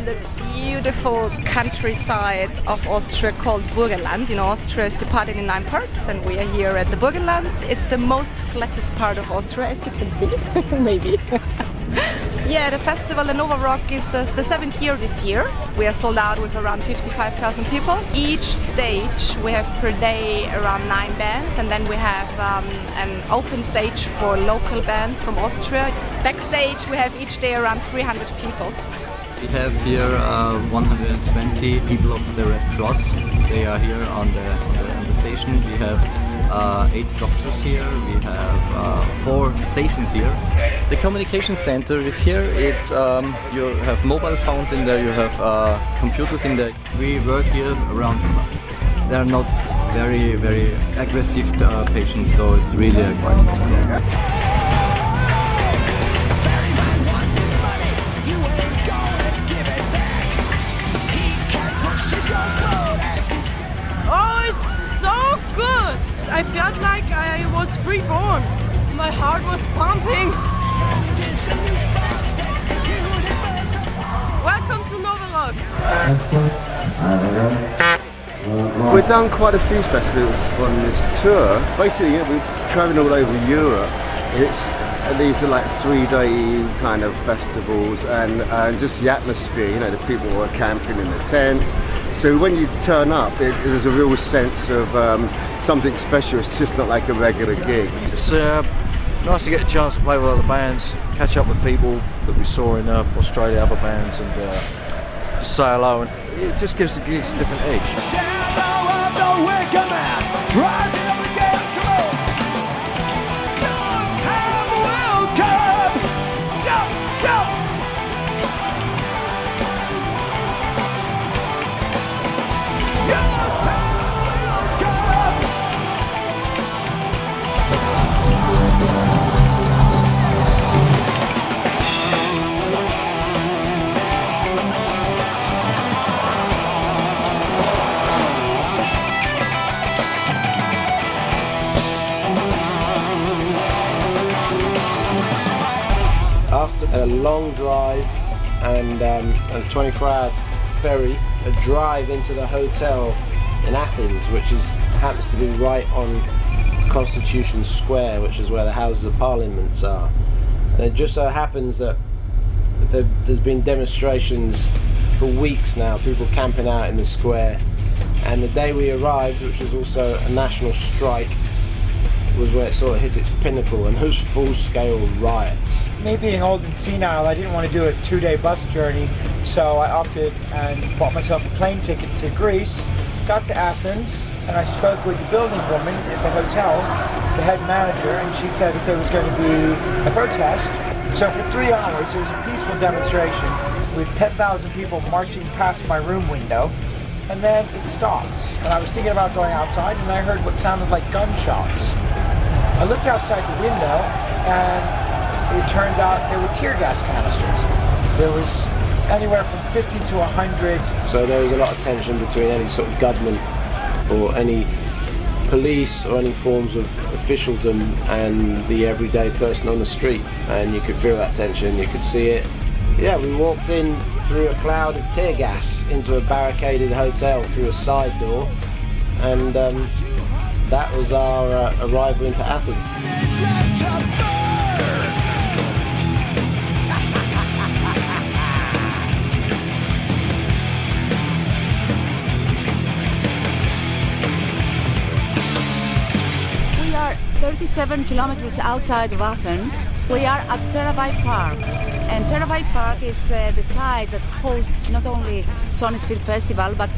in the beautiful countryside of Austria called Burgenland. You know, Austria is divided in 9 parts, and we are here at the Burgenland. It's the most flattest part of Austria, as you can see, maybe. Yeah, the festival, the Nova Rock, is the 7th year this year. We are sold out with around 55,000 people. Each stage we have per day around 9 bands, and then we have an open stage for local bands from Austria. Backstage we have each day around 300 people. We have here 120 people of the Red Cross. They are here on the station. We have 8 doctors here. We have 4 stations here. The communication center is here. It's you have mobile phones in there. You have computers in there. We work here around the clock. They are not very aggressive patients, so it's really quite fast. I felt like I was reborn. My heart was pumping. Welcome to Nova Rock. We've done quite a few festivals on this tour. Basically, we're traveling all over Europe. These are like 3-day kind of festivals, and just the atmosphere, you know, the people were camping in the tents. So when you turn up, there's a real sense of something special. It's just not like a regular gig. It's nice to get a chance to play with other bands, catch up with people that we saw in Australia, other bands, and just say hello. And it just gives the gigs a different edge. After a long drive and a 24-hour ferry, a drive into the hotel in Athens, which happens to be right on Constitution Square, which is where the Houses of Parliament are. And it just so happens that there's been demonstrations for weeks now, people camping out in the square. And the day we arrived, which was also a national strike, was where it sort of hit its pinnacle, and those full-scale riots. Me being old and senile, I didn't want to do a 2-day bus journey, so I opted and bought myself a plane ticket to Greece, got to Athens, and I spoke with the building woman at the hotel, the head manager, and she said that there was going to be a protest. So for 3 hours, it was a peaceful demonstration with 10,000 people marching past my room window, and then it stopped. And I was thinking about going outside, and I heard what sounded like gunshots. I looked outside the window, and it turns out there were tear gas canisters. There was anywhere from 50 to 100. So there was a lot of tension between any sort of government or any police or any forms of officialdom and the everyday person on the street. And you could feel that tension, you could see it. Yeah, we walked in through a cloud of tear gas into a barricaded hotel through a side door, and that was our arrival into Athens. We are 37 kilometers outside of Athens. We are at Teravai Park. And Teravai Park is the site that hosts not only Sonisfield Festival, but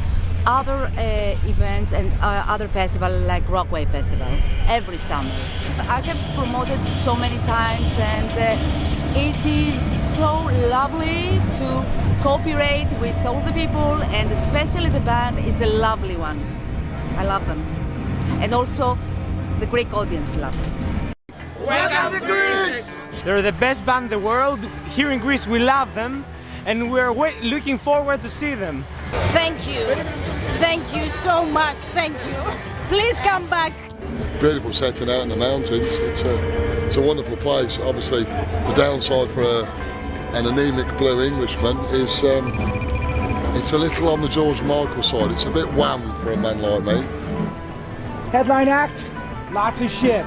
other events and other festivals like Rockway Festival every summer. I have promoted so many times, and it is so lovely to cooperate with all the people, and especially the band is a lovely one. I love them. And also the Greek audience loves them. Welcome to Greece! They're the best band in the world. Here in Greece we love them, and we're looking forward to see them. Thank you. Thank you so much. Thank you. Please come back. Beautiful setting out in the mountains. It's a wonderful place. Obviously, the downside for an anemic blue Englishman is It's a little on the George Michael side. It's a bit wham for a man like me. Headline act, lots of shit.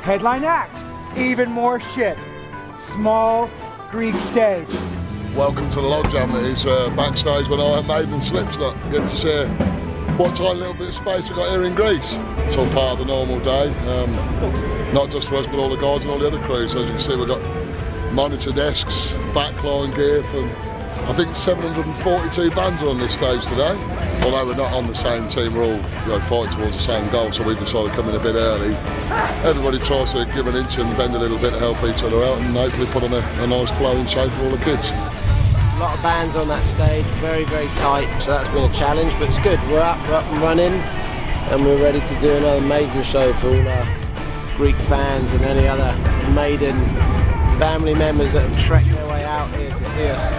Headline act, even more shit. Small Greek stage. Welcome to the log jam that is backstage when Iron Maiden slips. Look, get to share what tiny little bit of space we've got here in Greece. It's all part of the normal day, not just for us but all the guys and all the other crews. As you can see, we've got monitor desks, backline gear from I think 742 bands are on this stage today. Although we're not on the same team, we're all fighting towards the same goal, so we decided to come in a bit early. Everybody tries to give an inch and bend a little bit to help each other out and hopefully put on a nice flowing show for all the kids. A lot of bands on that stage, very, very tight, so that's been a challenge, but it's good. We're up and running, and we're ready to do another Maiden show for all our Greek fans and any other Maiden family members that have trekked their way out here to see us.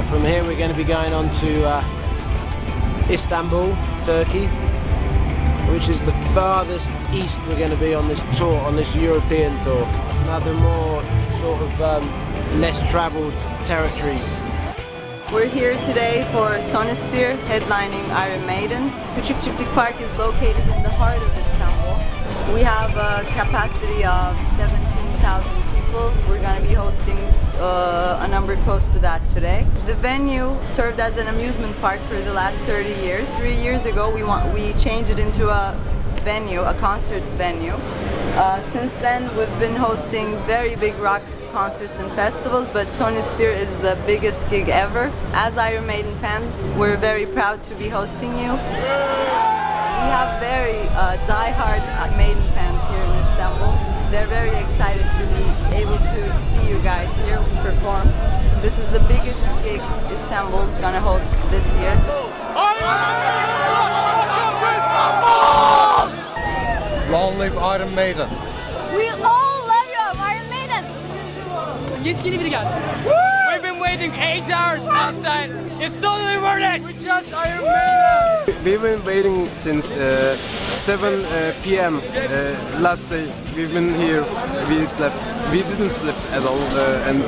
From here we're going to be going on to Istanbul, Turkey, which is the farthest east we're going to be on this tour, on this European tour. Another more sort of less travelled territories. We're here today for Sonisphere headlining Iron Maiden. Küçük Çiftlik Park is located in the heart of Istanbul. We have a capacity of 17,000 people. We're going to be hosting a number close to that today. The venue served as an amusement park for the last 30 years. 3 years ago we changed it into a venue, a concert venue. Since then we've been hosting very big rock concerts and festivals, but Sonisphere is the biggest gig ever. As Iron Maiden fans, we're very proud to be hosting you. We have very die-hard Maiden fans here in Istanbul. They're very excited to be able to see you guys here perform. This is the biggest gig Istanbul's gonna host this year. Long live Iron Maiden. We all love you, Iron Maiden. Yetkili biri gelsin. We've been waiting 8 hours outside. It's totally worth it. We just Iron Maiden. We've been waiting since 7 p.m. Last day. We've been here. We slept. We didn't sleep at all, and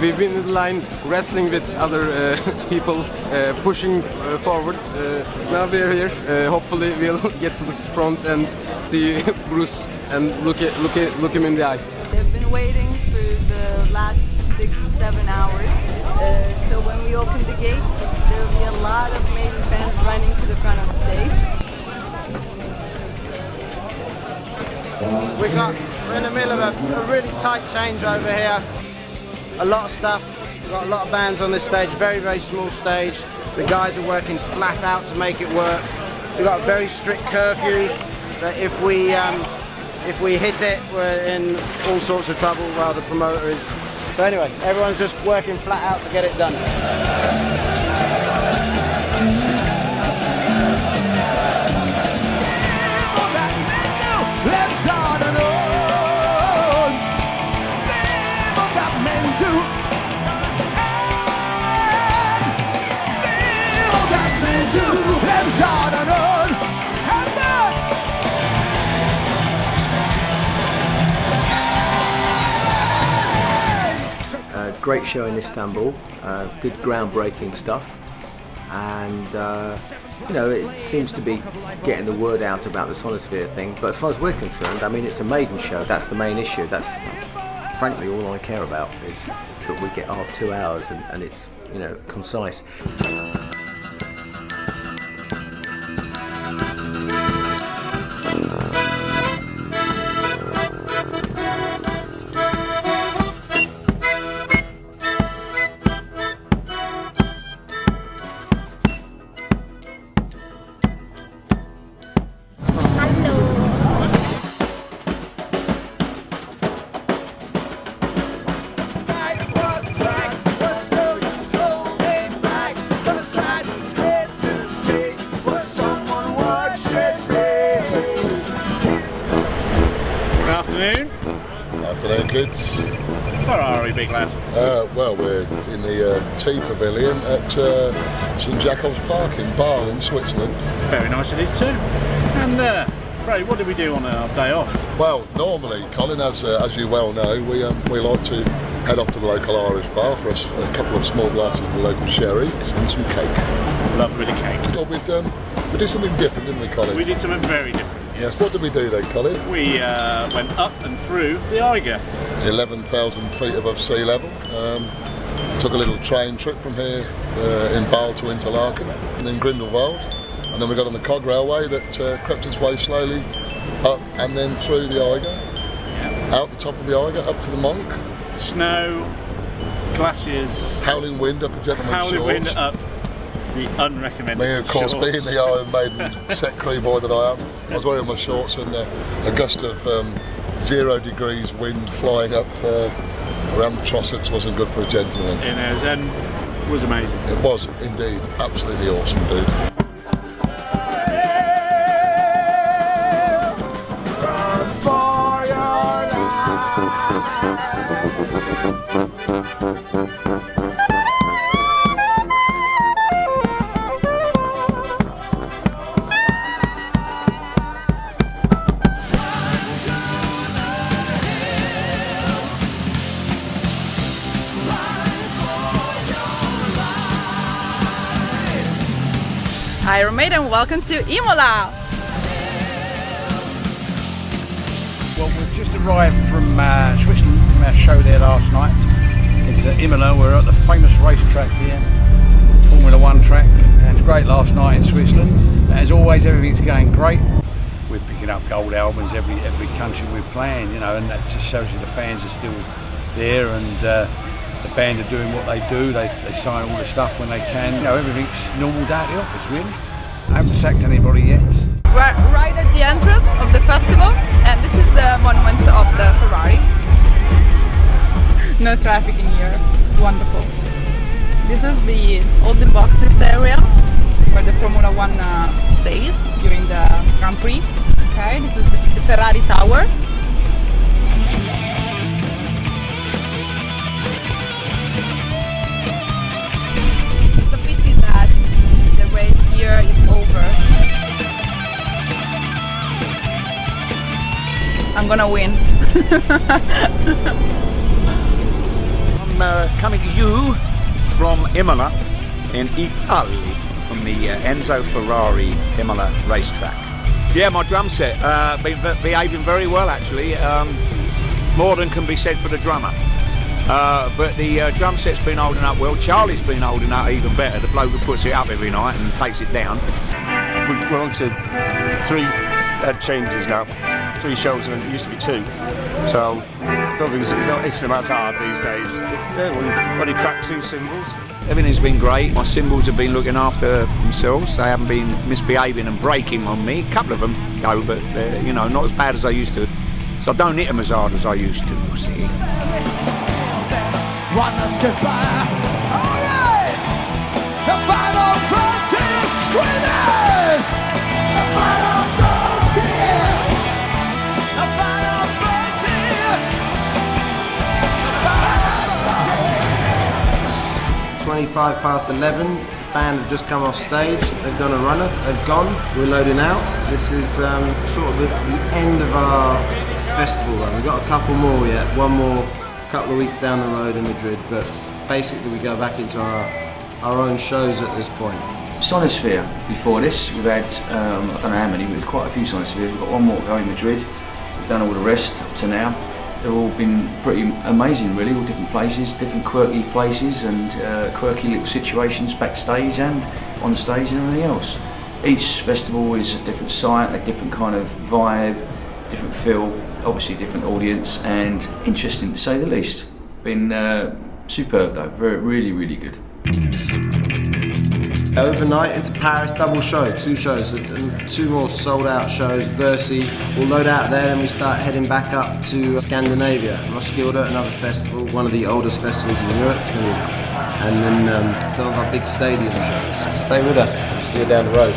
we've been in line wrestling with other people, pushing forward. Now we're here. Hopefully, we'll get to the front and see Bruce and look him in the eye. They've been waiting for the last 6-7 hours. So when we open the gates, there will be a lot of Maiden fans running to the front of stage. We're in the middle of a really tight changeover here. A lot of stuff. We've got a lot of bands on this stage, very, very small stage. The guys are working flat out to make it work. We've got a very strict curfew that if we hit it, we're in all sorts of trouble while the promoter is. So anyway, everyone's just working flat out to get it done. Great show in Istanbul, good groundbreaking stuff, and it seems to be getting the word out about the Sonisphere thing. But as far as we're concerned, I mean, it's a Maiden show. That's the main issue. That's frankly all I care about, is that we get our 2 hours and it's concise. Afternoon, kids. Where are we, big lad? Well, we're in the tea pavilion at St Jacob's Park in Basel in Switzerland. Very nice it is too. And Freddie, what do we do on our day off? Well, normally, Colin, as you well know, we like to head off to the local Irish bar for a couple of small glasses of the local sherry and some cake. Love a bit of cake. Thought we did something different, didn't we, Colin? We did something very different. Yes. What did we do then, Colin? We went up and through the Eiger. 11,000 feet above sea level. Took a little train trip from here in Basel to Interlaken and then Grindelwald. And then we got on the cog railway that crept its way slowly up and then through the Eiger, out the top of the Eiger, up to the Monk. Snow, glaciers, howling wind up a gentleman's howling shorts. Wind up the unrecommended Me, of course, shorts. being the Iron Maiden set crew boy that I am, I was wearing my shorts and a gust of 0 degrees wind flying up around the Trossachs wasn't good for a gentleman. It was amazing. It was indeed absolutely awesome, dude. Iron Maiden, welcome to Imola! Well, we've just arrived from Switzerland, from our show there last night into Imola. We're at the famous racetrack here, Formula 1 track. And it's great last night in Switzerland. As always, everything's going great. We're picking up gold albums every country we're playing, you know, and that just shows you the fans are still there and the band are doing what they do. They sign all the stuff when they can. You know, everything's normal day at the office, really. I haven't sacked anybody yet. We're right at the entrance of the festival, and this is the monument of the Ferrari. No traffic in here, it's wonderful. This is all the boxes area where the Formula 1 stays during the Grand Prix. Okay, this is the Ferrari Tower. It's a pity that the race here is over. I'm gonna win. I'm coming to you from Imola in Italy, from the Enzo Ferrari Imola racetrack. Yeah, my drum set been behaving very well actually. More than can be said for the drummer. But the drum set's been holding up well. Charlie's been holding up even better. The bloke who puts it up every night and takes it down. We're on to 3 changes now. 3 shows and it used to be 2. So probably it's not hitting them as hard these days. Yeah, when you crack 2 cymbals. Everything's been great. My cymbals have been looking after themselves. They haven't been misbehaving and breaking on me. A couple of them go, but they're, you know, not as bad as I used to. So I don't hit them as hard as I used to, see. One last goodbye. Oh yeah! The final frontier screaming! The final frontier! The final frontier! The final frontier! 25 past 11, the band have just come off stage, they've done a runner, they've gone, we're loading out. This is sort of the end of our festival run. We've got a couple more yet, one more couple of weeks down the road in Madrid, but basically we go back into our own shows at this point. Sonosphere before this, we've had, I don't know how many, but there's quite a few Sonospheres. We've got one more going in Madrid, we've done all the rest up to now. They've all been pretty amazing really, all different places, different quirky places and quirky little situations backstage and on stage and everything else. Each festival is a different site, a different kind of vibe, different feel, obviously different audience and interesting to say the least. Been superb though, really, really good. Overnight into Paris, double show, 2 shows, and 2 more sold out shows. Bercy, we'll load out there and we start heading back up to Scandinavia. Roskilde, another festival, one of the oldest festivals in Europe. And then some of our big stadium shows. Stay with us, we'll see you down the road.